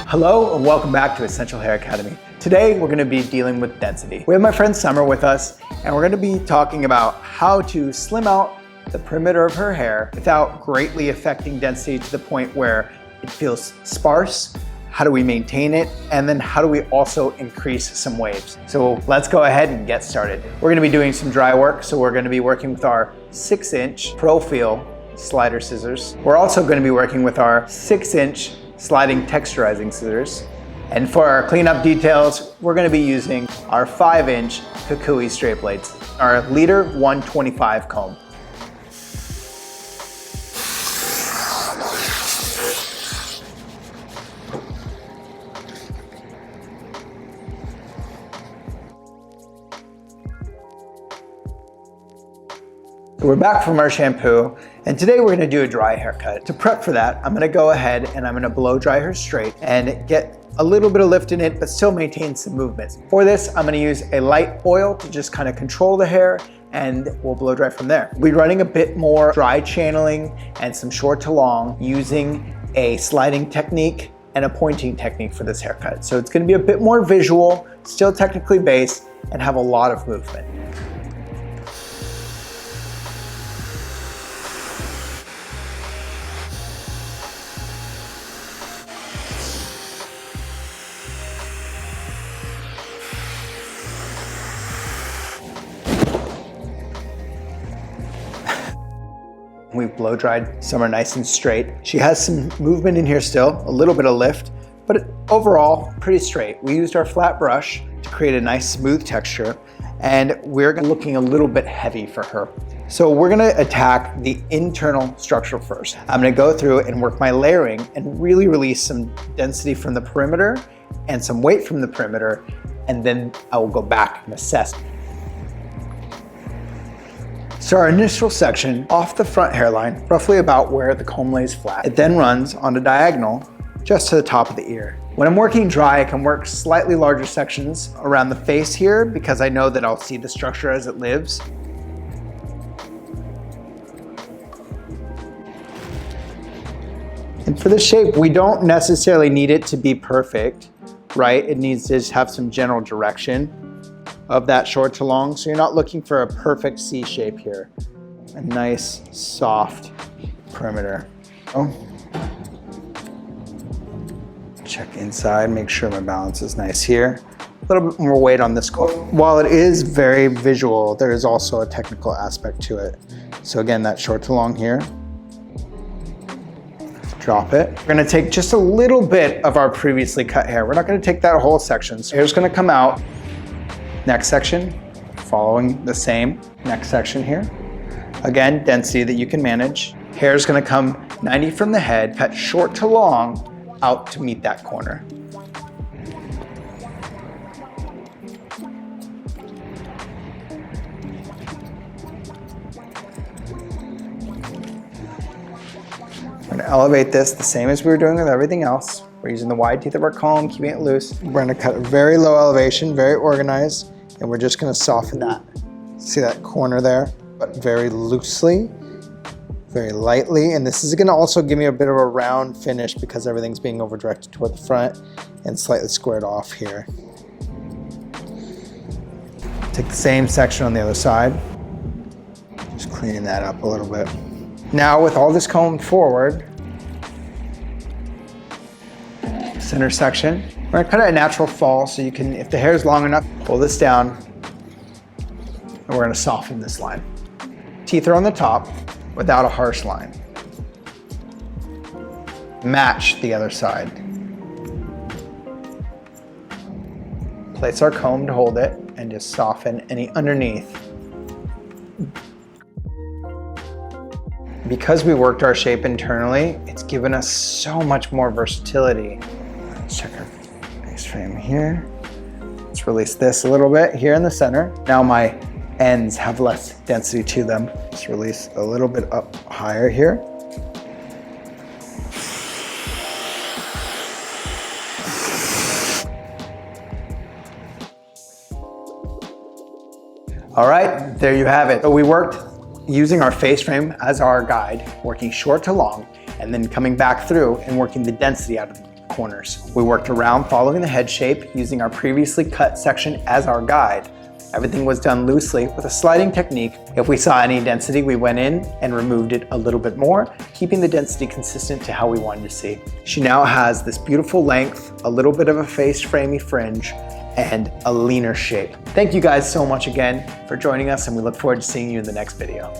Hello and welcome back to Essential Hair Academy. Today we're going to be dealing with density. We have my friend Summer with us and we're going to be talking about how to slim out the perimeter of her hair without greatly affecting density to the point where it feels sparse. How do we maintain it? And then how do we also increase some waves? So let's go ahead and get started. We're going to be doing some dry work. So we're going to be working with our 6-inch profile slider scissors. We're also going to be working with our 6-inch sliding texturizing scissors. And for our cleanup details, we're going to be using our 5-inch Kikui straight blades, our leader 125 comb. We're back from our shampoo, and today we're going to do a dry haircut. To prep for that, I'm going to go ahead and I'm going to blow dry her straight and get a little bit of lift in it, but still maintain some movements. For this, I'm going to use a light oil to just kind of control the hair, and we'll blow dry from there. We'll be running a bit more dry channeling and some short to long using a sliding technique and a pointing technique for this haircut. So it's going to be a bit more visual, still technically based, and have a lot of movement. We've blow dried Summer nice and straight. She has some movement in here still, a little bit of lift, but overall pretty straight. We used our flat brush to create a nice smooth texture, and we're looking a little bit heavy for her. So we're gonna attack the internal structure first. I'm gonna go through and work my layering and really release some density from the perimeter and some weight from the perimeter, and then I will go back and assess. So our initial section off the front hairline, roughly about where the comb lays flat. It then runs on a diagonal just to the top of the ear. When I'm working dry, I can work slightly larger sections around the face here because I know that I'll see the structure as it lives. And for the shape, we don't necessarily need it to be perfect, right? It needs to just have some general direction of that short to long. So you're not looking for a perfect C shape here. A nice, soft perimeter. Oh. Check inside, make sure my balance is nice here. A little bit more weight on this comb. While it is very visual, there is also a technical aspect to it. So again, that short to long here. Drop it. We're gonna take just a little bit of our previously cut hair. We're not gonna take that whole section. So hair's gonna come out. Next section, following the same. Next section here. Again, density that you can manage. Hair is going to come 90 from the head, cut short to long, out to meet that corner. We're going to elevate this the same as we were doing with everything else. We're using the wide teeth of our comb, keeping it loose. We're gonna cut a very low elevation, very organized, and we're just gonna soften that. See that corner there? But very loosely, very lightly. And this is gonna also give me a bit of a round finish because everything's being over directed toward the front and slightly squared off here. Take the same section on the other side. Just cleaning that up a little bit. Now with all this combed forward, center section. We're gonna cut a natural fall so you can, if the hair is long enough, pull this down and we're gonna soften this line. Teeth are on the top without a harsh line. Match the other side. Place our comb to hold it and just soften any underneath. Because we worked our shape internally, it's given us so much more versatility. Let's check our face frame here. Let's release this a little bit here in the center. Now my ends have less density to them. Just release a little bit up higher here. All right, there you have it. So we worked using our face frame as our guide, working short to long, and then coming back through and working the density out of corners. We worked around following the head shape using our previously cut section as our guide. Everything was done loosely with a sliding technique. If we saw any density, we went in and removed it a little bit more, keeping the density consistent to how we wanted to see. She now has this beautiful length, a little bit of a face framey fringe, and a leaner shape. Thank you guys so much again for joining us, and we look forward to seeing you in the next video.